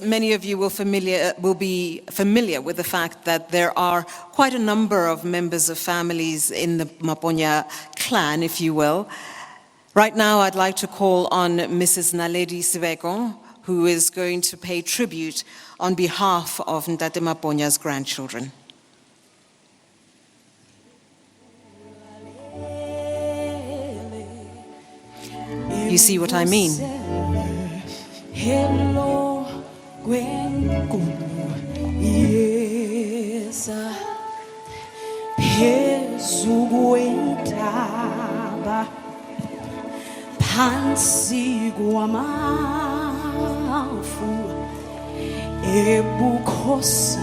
Many of you will be familiar with the fact that there are quite a number of members of families in the Maponya clan, if you will. Right now, I'd like to call on Mrs. Naledi Sibeko, who is going to pay tribute on behalf of Ntate Maponya's grandchildren. You see what I mean? Hello, Gwengu, yes, Pesugwentaba, Pansi Guamafu, Ebukosi,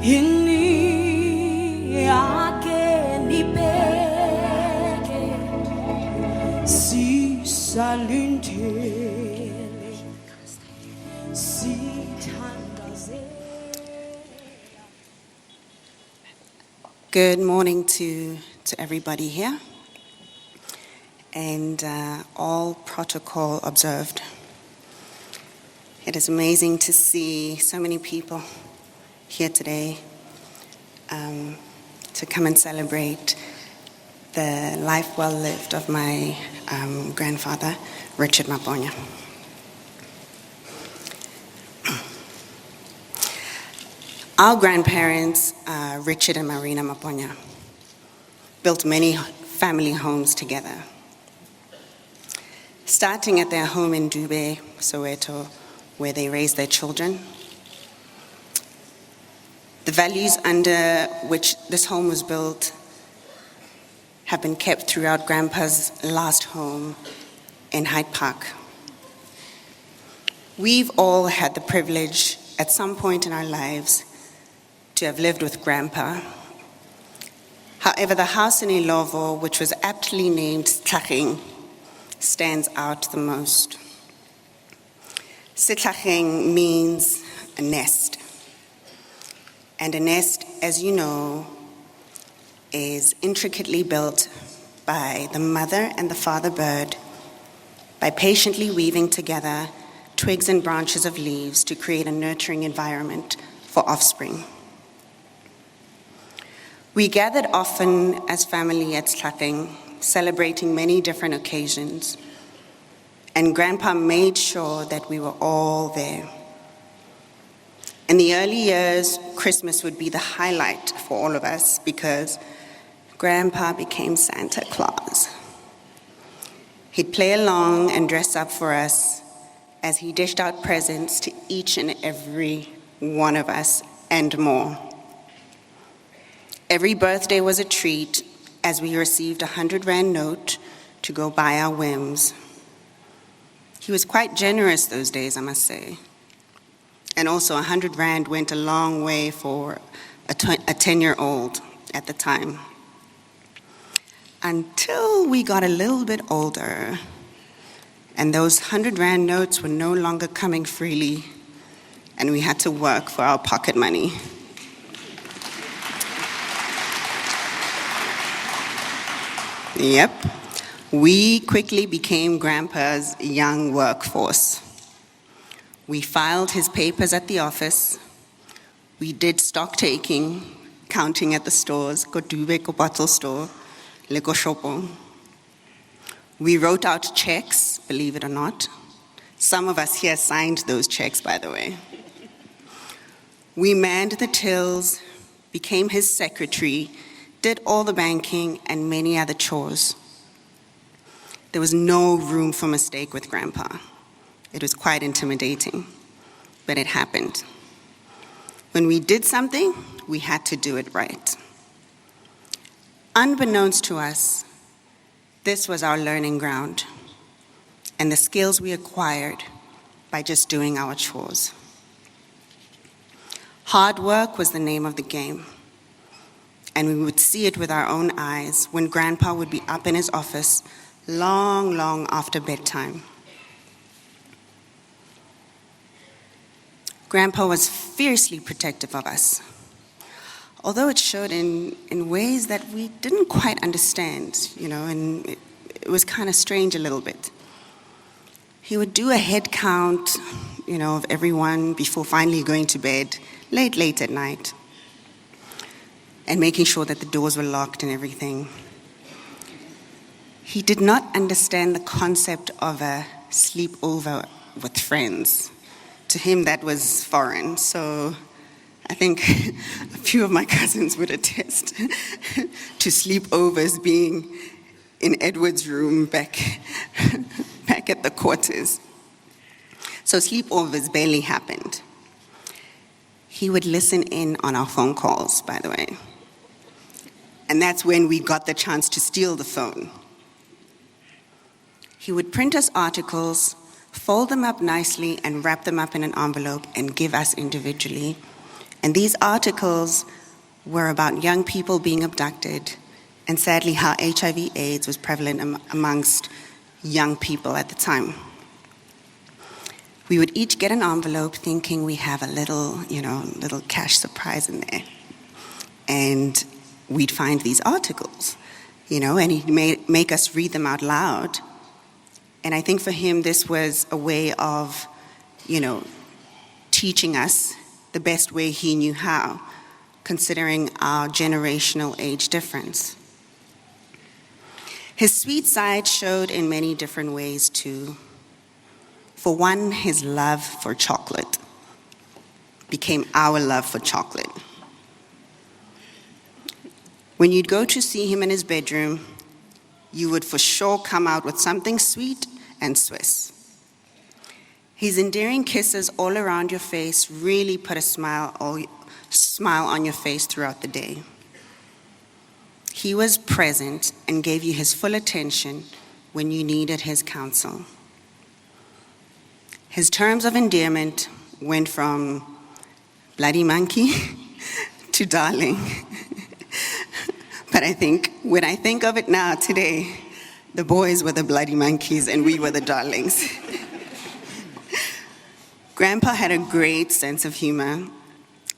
Inni Akenipeke, Si Salinte. Good morning to everybody here, and all protocol observed. It is amazing to see so many people here today to come and celebrate the life well lived of my grandfather, Richard Maponya. Our grandparents, Richard and Marina Maponya, built many family homes together. Starting at their home in Dube, Soweto, where they raised their children. The values under which this home was built have been kept throughout Grandpa's last home in Hyde Park. We've all had the privilege at some point in our lives to have lived with Grandpa. However, the house in Ilovo, which was aptly named Sitlageng, stands out the most. Sitlageng means a nest. And a nest, as you know, is intricately built by the mother and the father bird by patiently weaving together twigs and branches of leaves to create a nurturing environment for offspring. We gathered often as family at Sitlageng, celebrating many different occasions, and Grandpa made sure that we were all there. In the early years, Christmas would be the highlight for all of us because Grandpa became Santa Claus. He'd play along and dress up for us as he dished out presents to each and every one of us and more. Every birthday was a treat as we received a 100 Rand note to go buy our whims. He was quite generous those days, I must say. And also 100 Rand went a long way for a 10-year-old at the time. Until we got a little bit older and those 100 Rand notes were no longer coming freely and we had to work for our pocket money. Yep, we quickly became Grandpa's young workforce. We filed his papers at the office. We did stock taking, counting at the stores, ko Dube, ko bottle store, le ko shopo. We wrote out checks, believe it or not. Some of us here signed those checks, by the way. We manned the tills, became his secretary, did all the banking and many other chores. There was no room for mistake with Grandpa. It was quite intimidating, but it happened. When we did something, we had to do it right. Unbeknownst to us, this was our learning ground and the skills we acquired by just doing our chores. Hard work was the name of the game. And we would see it with our own eyes when Grandpa would be up in his office long, long after bedtime. Grandpa was fiercely protective of us, although it showed in ways that we didn't quite understand, and it was kind of strange a little bit. He would do a head count, of everyone before finally going to bed late at night, and making sure that the doors were locked and everything. He did not understand the concept of a sleepover with friends. To him, that was foreign. So I think a few of my cousins would attest to sleepovers being in Edward's room back at the quarters. So sleepovers barely happened. He would listen in on our phone calls, by the way. And that's when we got the chance to steal the phone. He would print us articles, fold them up nicely, and wrap them up in an envelope and give us individually. And these articles were about young people being abducted, and sadly how HIV/AIDS was prevalent amongst young people at the time. We would each get an envelope thinking we have a little cash surprise in there. And we'd find these articles, and he'd make us read them out loud. And I think for him, this was a way of, teaching us the best way he knew how, considering our generational age difference. His sweet side showed in many different ways too. For one, his love for chocolate became our love for chocolate. When you'd go to see him in his bedroom, you would for sure come out with something sweet and Swiss. His endearing kisses all around your face really put a smile on your face throughout the day. He was present and gave you his full attention when you needed his counsel. His terms of endearment went from bloody monkey to darling. But when I think of it now today, the boys were the bloody monkeys and we were the darlings. Grandpa had a great sense of humor,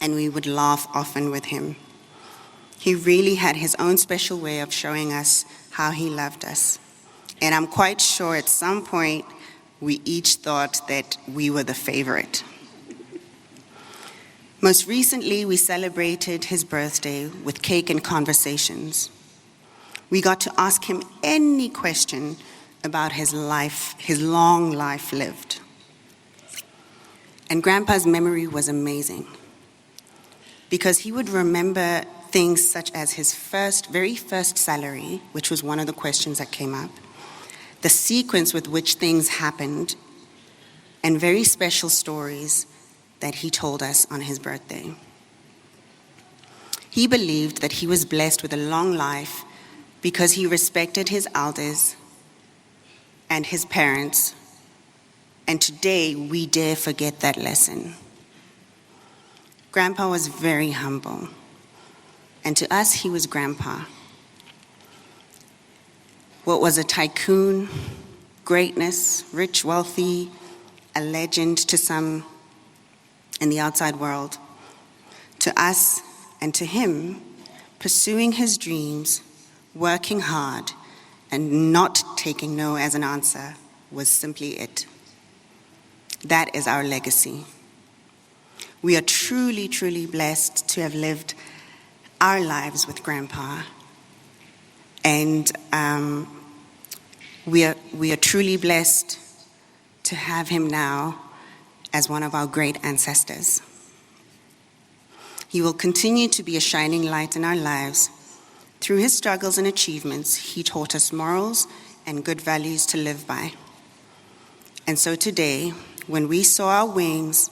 and we would laugh often with him. He really had his own special way of showing us how he loved us. And I'm quite sure at some point we each thought that we were the favorite. Most recently, we celebrated his birthday with cake and conversations. We got to ask him any question about his life, his long life lived. And Grandpa's memory was amazing because he would remember things such as his very first salary, which was one of the questions that came up, the sequence with which things happened, and very special stories that he told us on his birthday. He believed that he was blessed with a long life because he respected his elders and his parents, and today we dare forget that lesson. Grandpa was very humble, and to us he was Grandpa. What was a tycoon, greatness, rich, wealthy, a legend to some in the outside world, to us and to him, pursuing his dreams, working hard, and not taking no as an answer was simply it. That is our legacy. We are truly, truly blessed to have lived our lives with Grandpa. And we are truly blessed to have him now as one of our great ancestors. He will continue to be a shining light in our lives. Through his struggles and achievements, he taught us morals and good values to live by. And so today, when we soar our wings,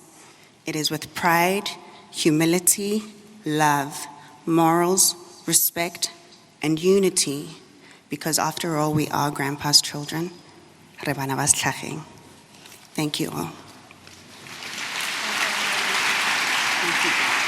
it is with pride, humility, love, morals, respect, and unity, because after all, we are Grandpa's children. Thank you all. Thank you.